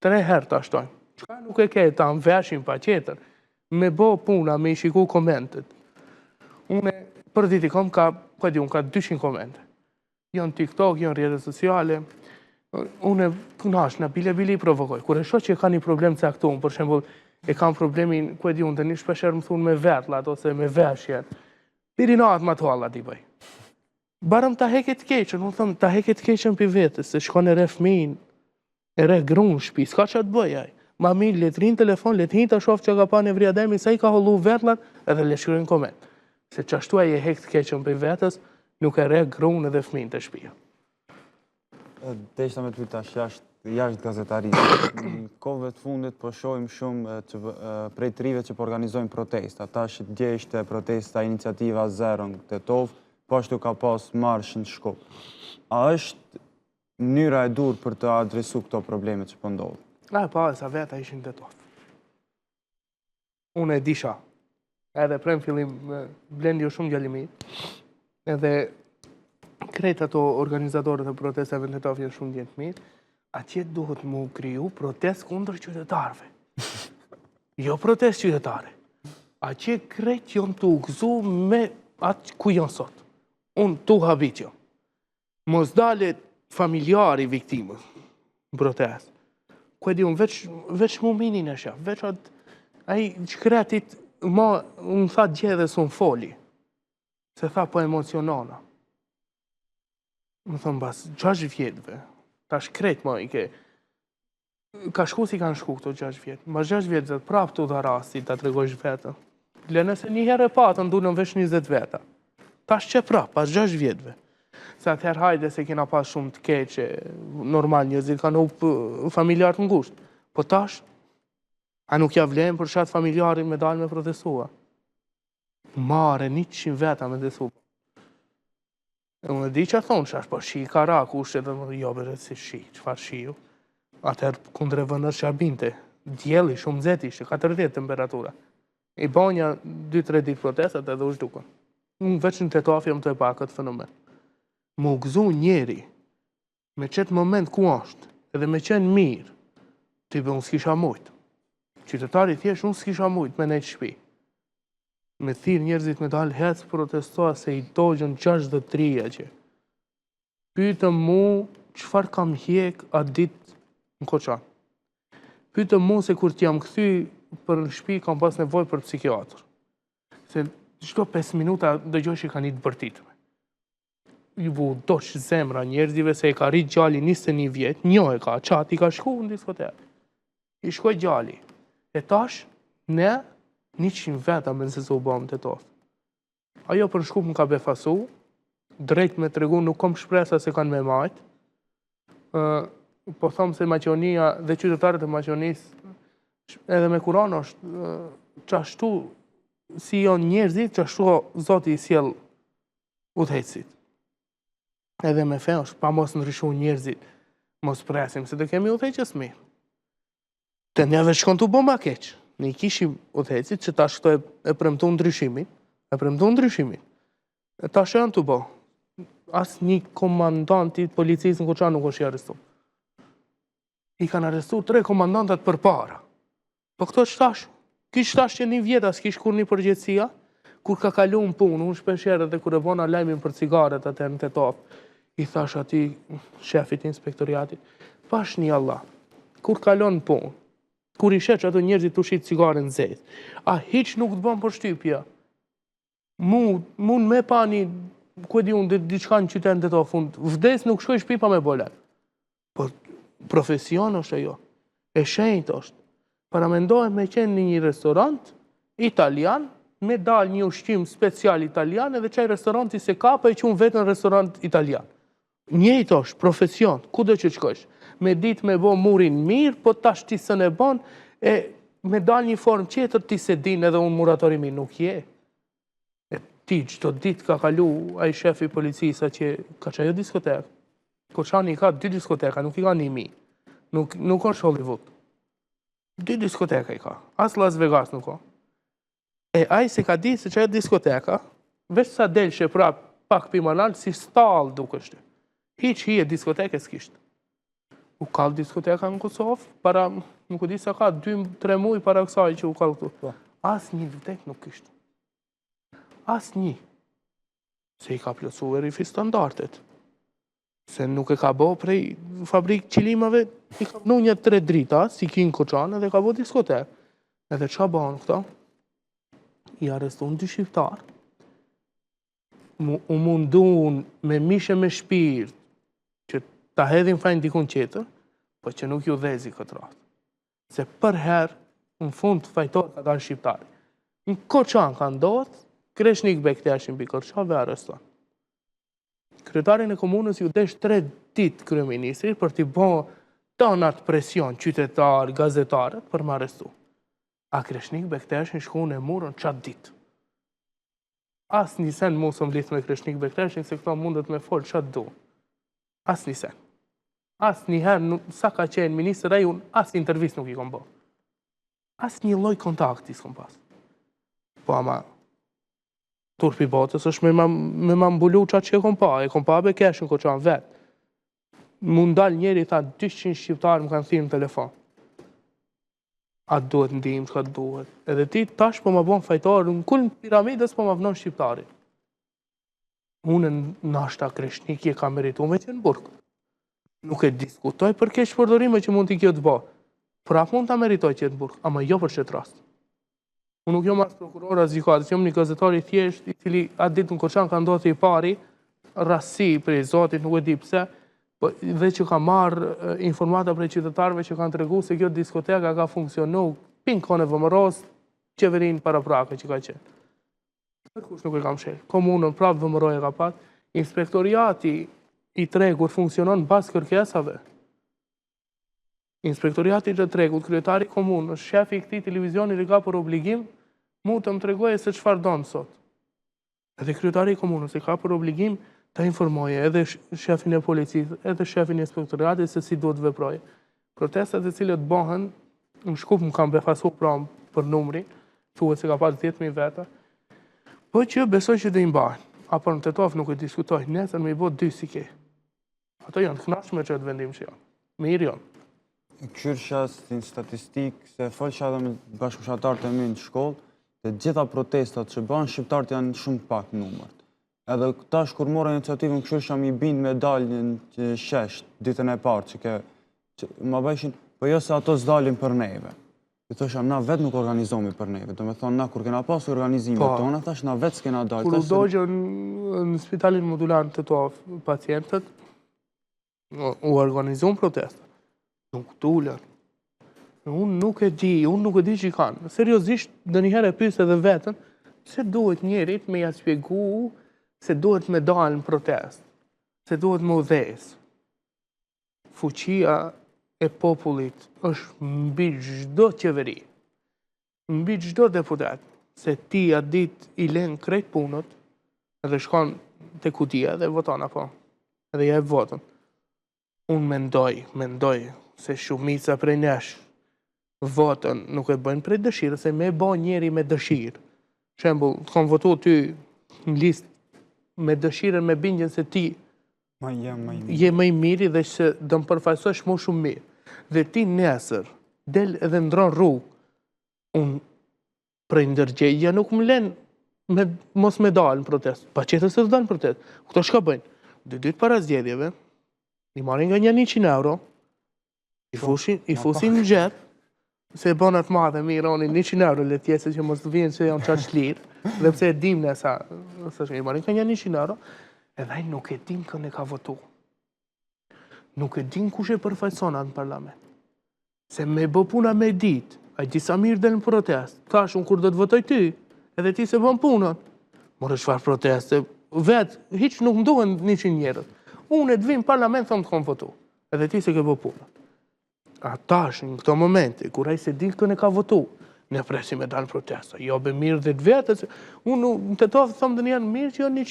3 herë ta shtojnë. Çka nuk e ke, ta mveshin pa qeter, me bë puna, me i shiku komentet. Une, për diti kom ka 200 komente. Janë TikTok, janë rrjetet sociale. Une, kënash, në bile i provokoj. Kur e shoh që ka një problem caktuar, për shembull, e kam problemin, të një shpesher më thunë me vertlat, ose me veshjen. Pirinat ma të halla t'i bëj. Barëm ta heket keqen, unë thëmë, ta heket keqen për vetës, se shkon e re fëmin, e re grunë shpi, s'ka që të bëj aj. Ma mirë, le t'rin telefon, le t'hin të shof që ka pa në Evriademi, sa i ka hollu vetlat, edhe le shkrujnë koment. Se që ashtu e heket keqen për vetës, nuk e re grunë edhe fëmin të shpia. Deshta me të tash jashtë gazetarisë. Në kohëve të fundit po shohim shumë prej të rive që po organizojnë protesta. Tash dje ishte protesta Iniciativa Zero në Tetov, po ashtu ka pas marsh në Shkup. A është mënyra e dur për të adresu këto probleme që po ndodhin? Sa veta ishin Tetov. Unë e disha. Edhe prem fillim blendi jo shumë gjallimit. Edhe krejt ato organizatorët e protestave në Tetov janë shumë djenë të mirë. Atje duhet mu kriju protest kundër qytetarëve. Jo protest qytetare. Atje krejt janë të gëzu me atë ku janë sot. Unë tu habit jo. Mos dalet familjari viktimës në protest. Ku e di unë, veç muminin e shef, veç atë Ai shkretit unë tha gje dhe s'unë foli. Se tha po emocionona. Më thëmë bas 6 vjetëve. Ta shkret i ke. Ka shku si kanë shku këto 6 vjetë. Ma 6 vjetë zëtë prap të dha rasti ta të regojsh vetën. Le nëse një herë e patën du në vesh 20 veta. Ta shqe prap, pas 6 vjetëve. Se atëherë hajde se kena pas shumë të keqe, normal njëzit kanë u familjarë të ngusht. Po tash, a nuk ja vlenë për shatë familjarin me dalë me protestua. Mare, 100 veta me desu. Unë e di që a thonë shash, po shi ka ra, kushtet dhe më jo bere si shi, qëfar shiu. Atëherë kundre vëndër që abinte, djeli, shumë zeti ishte, 40 temperatura. I banja 2-3 ditë protestat edhe u shdukën. Unë veç në Tetofja më të e pa këtë fenomen. Më gëzu njeri, me qëtë moment ku ashtë, edhe me qenë mirë, t'i bë unë s'kisha mujtë. Qytetari thjesht unë s'kisha mujtë me nejtë shpi. Me thirë njerëzit me dalë hecë protestoa se i dogjën 63 që. Pyetëm mu qëfar kam hjek atë ditë në Koçan. Pyetëm mu se kur t'jam këthy për në shpi kam pas nevoj për psikiatr. Se çdo 5 minuta dëgjoj që kanë i të bërtitme. Ju bu doq zemra njerëzive se e ka rrit gjali 21 vjetë, një e ka qatë, i ka shku në diskotekë. I shkoj gjali. E tash, ne 100 veta me nëse se u bëm të tofë. Ajo për shkup më ka befasu, drejt me tregu nuk kom shpresa se kanë me majtë. Po thomë se Maqedonia dhe qytetarët e Maqedonisë, edhe me Kur'an është qashtu si janë njerëzit, qashtu Zoti i sjell udhëhecit. Edhe me fe është pa mos ndryshu njerëzit, mos presim se do kemi udhëheqës mirë. Të njëve shkon të bomba keqë. Ne i kishim udhëhecit që tash këto e premtu ndryshimin, e tash janë të bo. Asë një komandant i policisë në Koçan nuk është i arrestu. I kanë arrestu 3 komandantat për para. Po këto që tash, kish tash që një vjeta s'kish kur një përgjithësia, kur ka kalu në punë, unë shpesherë dhe kur e bona lajmin për cigaret atë në Tetofë, i thash ati shefit inspektoriatit, pash një Allah, kur kalon në punë, kur i sheq ato njerëzit të shit cigare në zetë, a hiq nuk të bën për shtypja. Mund me pa një, ku e di unë, diçka në qytetin të to fund, vdes nuk shkoj shpipa me bolet. Po profesion është ajo, e shenjt është. Paramendohet me qenë në një restorant italian, me dal një ushqim special italian, edhe qaj restoranti se ka, pa e qunë vetë në restorant italian. Njëjt është, profesion, ku do që qëkësh? Me dit me bo murin mirë, po tash ti së ne bon, e me dal një formë qetër ti se din edhe unë muratorimi nuk je. E ti qëto dit ka kalu a i shefi policisa që ka që ajo diskotek. Koçani ka 2 diskoteka, nuk i ka 1000. Nuk është Hollywood. 2 diskoteka i ka, as Las Vegas nuk ka. E aj se ka di se që ajo diskoteka, veç sa delshë prap pak pimanal, si stall dukeshte. Hiq hije diskoteke s'kishtë. U kallë diskoteka në Kosovë, para, nuk u di sa ka, 2-3 muaj para kësaj që u kallë këtu. As një diskotek nuk kishtë. As një. Se i ka plësu e rifi standartet. Se nuk e ka bo prej fabrik qilimave, i ka nu një 3 drita, si ki në Koçan, edhe ka bo diskotek. Edhe qa banë këta? I arrestun 2 shqiptarë. U mundun me mishe me shpirt, që ta hedhin fajnë dikun qeter, po që nuk ju dhezi këtë ratë. Se për herë, në fund fajtor ka dalë shqiptari. Në Koçan ka ndodhë, Kreshnik Bektashin bi Kërçave arreston. Kryetarin e komunës ju desh 3 ditë kryeministri për t'i bo tonat presion qytetar, gazetarët për më arrestu. A Kreshnik Bektashin shku në murën qatë ditë. As një sen mu së mblith me Kreshnik Bektashin, se këto mundet me folë qatë du. As një sen. As një herë, sa ka qenë ministër e unë, as një intervjist nuk i kom bo. As një loj kontakti s'kom pas. Po ama, turpi botës është me ma mbulu qatë që e kom pa be keshën Koçan vetë. Mundal njeri, tha, 200 shqiptarë më kanë thirë në telefon. A duhet ndihmë, çka duhet. Edhe ti tash po ma bon fajtor, në kull piramidës po ma vënon shqiptarin. Unë nashta Kreshnik e ka meritu me që në burg. Nuk e diskutoj për keq përdorime që mund t'i kjo të bo. Prap mund t'a meritoj që në burg, ama jo për qëtë rast. Unë nuk jam as prokuror as gjykatë, jam një gazetar i thjesht, i cili atë ditë në Koçan ka ndodhur i pari, rasti prej Zotit, nuk e di pse, dhe që ka marrë informata prej qytetarëve që kanë treguar se kjo diskoteka ka funksionuar pinkon e vëmëros, qeverinë paraprake që ka qenë. Kush nuk e kam shel. Komunën prapë vëmëroj e ka pat. Inspektoriati i tregut funksionon pas kërkesave. Inspektoriati i tregut, kryetari i komunës, shefi i këtij televizioni i ka për obligim mu të më tregojë se çfarë don sot. Edhe kryetari i komunës i ka për obligim ta informojë edhe shefin e policisë, edhe shefin e inspektoriatit se si duhet veprojë. Protestat e cilët bëhen, në Shkup më kanë befasuar pra për numri, thuhet se ka pas 10.000 veta. Po që besoj që dhe i mbahen. Apo në Tetov nuk e diskutoj, nesër me i bot 2 si ke. Ato janë të knaqshme që të vendim që janë. Mirë janë. Këshyrësha si në statistikë, se folësha edhe me bashkëshatarët e mi në shkollë, dhe gjitha protestat që bëhen, shqiptarët janë shumë pak numërt. Edhe tash kur morë iniciativën këshyrësha mi bind medaljen që shesht, ditën e parë që ma bëjshin, po jo se ato s'dalin për neve. I thosha, na vetë nuk organizomi për neve. Do me thonë, na kur kena pasur organizime tona, thash, na vetë s'kena dalë. Kur u dojgjën në spitalin modular në Tetov pacientët, u organizon protestat. Nuk tullën. Unë nuk e di që i kanë. Seriozisht, dhe njëherë e pysë edhe vetën, se duhet njerit me ja shpjegu se duhet me dalë në protest, se duhet me udhëzë. Fuqia e popullit është mbi çdo qeveri, mbi çdo deputet, se ti atë ditë i lën krejt punët, edhe shkon te kutia dhe voton apo, edhe jep votën. Unë mendoj se shumica prej nesh votën nuk e bëjnë prej dëshirës, se me bë njeri me dëshirë. Shembull, të kam votu ty në listë me dëshirën, me bindjen se ti je më i miri dhe që do më përfaqësosh më shumë mirë. Dhe ti nesër del edhe ndron rrugë, unë prej ndërgjegja nuk më len mos me dalë në protest. Pa qetër se të dalë në protest. Këto shka bëjnë? 2 ditë para zgjedhjeve, i marrin nga një 100 euro, i fusin në gjep, se e bonat madhe mi ronin 100 euro letjese që mos të vjen që janë qash lirë, dhe pse e dim në sa, i marrin nga një 100 euro, edhe ai nuk e dim kën e ka votu. Nuk e dim kush e përfaqëson atë në parlament. Se me bë puna me ditë, ai disa mirë del në protest. Thash unë kur do të votoj ty, edhe ti se bën punën. More çfarë proteste? Vet, hiç nuk më duhen 100 njerëz. Unë të vim në parlament thom të kam votu. Edhe ti se ke bë punën. A tash në këto momente kur ai se di kën e ka votu, ne presim me dalë protesta. Jo be mirë 10 vete. Unë në Tetov thom të janë mirë që janë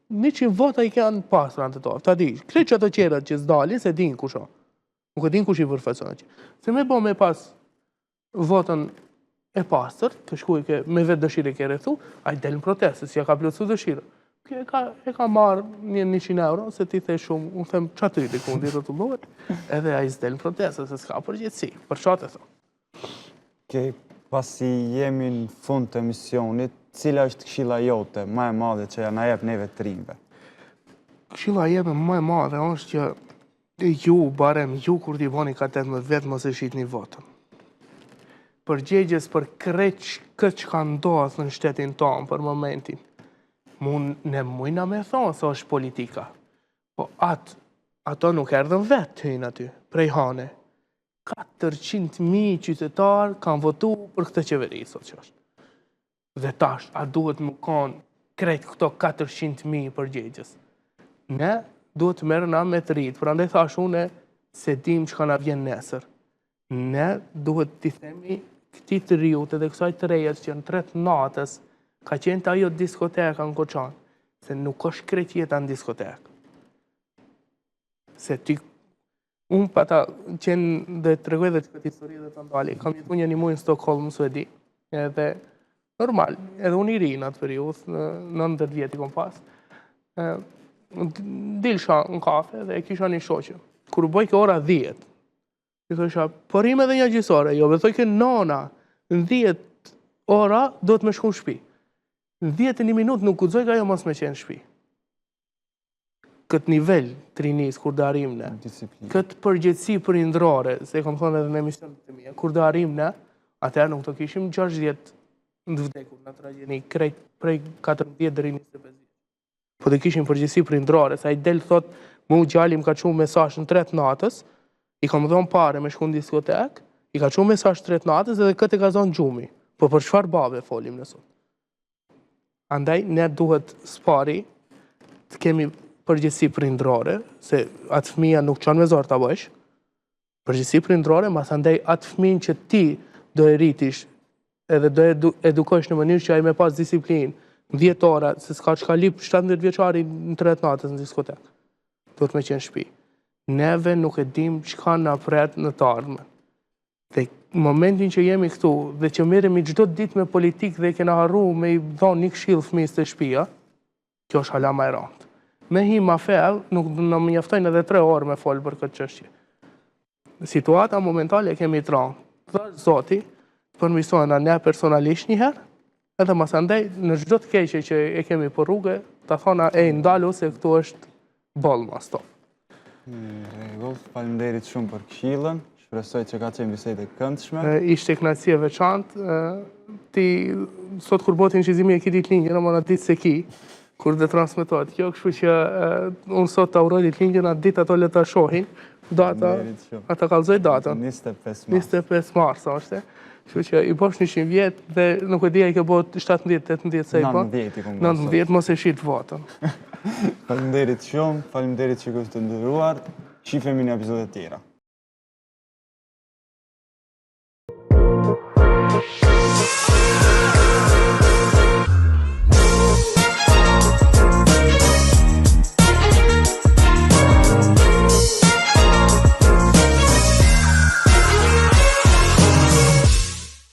100 vota i kanë pasur në Tetov. Ta di, krejt që ato qerat që s'dalin se din kush o. Nuk e din kush i përfaqëson atje. Se me bë me pas votën e pastër, të shkuj ke me vetë dëshirë ke rrethu, ai del në protestë, si ja ka plotsu dëshirë. E ka marrë një 100 euro, se ti the shumë, unë them çaty të kundi rrotullohet, edhe ai s'del në protestë, se s'ka përgjegjësi. Për çfarë thon? Okej, pasi jemi në fund të emisionit, cila është këshilla jote më e madhe që ja na jep neve të rinjve? Këshilla jeme më e madhe është që ju kur t'i bani ka 18 vetë mos e shitni votën. Përgjegjes për krejt këtë që ka ndodhë në shtetin tonë për momentin, ne mujna me thonë se është politika. Po ato nuk erdhën vetë të hynë aty, prej hane. 400.000 qytetarë kanë votu për këtë qeveri, sot që është. Dhe tash, a duhet më konë krejt këto 400.000 përgjegjes? Ne duhet të merë na me të rritë, për andaj thash une se dim që ka na vjen nesër. Ne duhet t'i themi këti të riut edhe kësaj të rejet që në 3 natës ka qenë të ajo diskoteka në Koçan, se nuk është krejt jeta në diskotekë. Se ti, unë pa ta qenë dhe të regoj dhe që këtë histori dhe të ndali, kam jetu një muaj në Stockholm, në Suedi, edhe normal, edhe unë i ri në atë periud, në 19 vjeti kom pas, dilsha në kafe dhe kisha një shoqe. Kur bëjke ora 10, i thosha, përim edhe një gjysore, jo, dhe thojke nona, në 10 ora do të me shku në shpi. Në 10 minut nuk guxoj ka jo mos me qenë shpi. Këtë nivel të rinis, kur dhe arim ne, këtë përgjithësi për indrore, se kom thonë edhe në emision të mija, kur dhe arim ne, atëherë nuk të kishim 60 të vdekur në tragjeni, krejt prej 14 deri 25 vjet. Po të kishin përgjithësi prindrore, sa i del thot, mu gjali më ka çuar mesazh në 3 natës, i kam dhënë parë me shku në diskotek, i ka çuar mesazh 3 natës edhe këtë e ka zonë gjumi. Po për çfarë bave folim ne sot? Andaj ne duhet spari të kemi përgjithësi prindrore, se atë fëmija nuk çon me zor ta bësh. Përgjithësi prindrore, mas andaj atë fëmin që ti do e rritish edhe do edukosh në mënyrë që ai me pas disiplinë, 10 ora, se s'ka çka lip 17 vjeçari në 3 natës në diskotek. Duhet me qenë shtëpi. Neve nuk e dim çka na pret në të ardhmen. Dhe momentin që jemi këtu dhe që merremi çdo ditë me politikë dhe kena harru me i dhënë një këshill fëmijës të shtëpia, kjo është hala më e rëndë. Me hi ma fel, nuk na mjaftojnë edhe 3 orë me fol për këtë çështje. Situata momentale e kemi të rëndë. Thash Zoti, përmirësojna ne personalisht një herë, edhe mas andaj në çdo të keqe që e kemi për rrugë, ta thona ndalu se këtu është boll mas top. Rregull, faleminderit shumë për këshillën. Shpresoj që ka qenë bisedë e këndshme. Ishte kënaqësi e veçantë. Ti sot kur botin shizimi e ki ditëlindjen, ama na ditë se ki kur dhe transmetohet kjo, kështu që unë sot ta uroj ditëlindjen atë ditë ato le ta shohin. Data, ata kallëzoj datën. 25 mars është. Kështu që i bosh 100 vjet dhe nuk e di ai ke bot 17-18 se i po. 19 mos e shit votën. Faleminderit shumë, faleminderit që të nderuar. Shifemi në episode të tjera.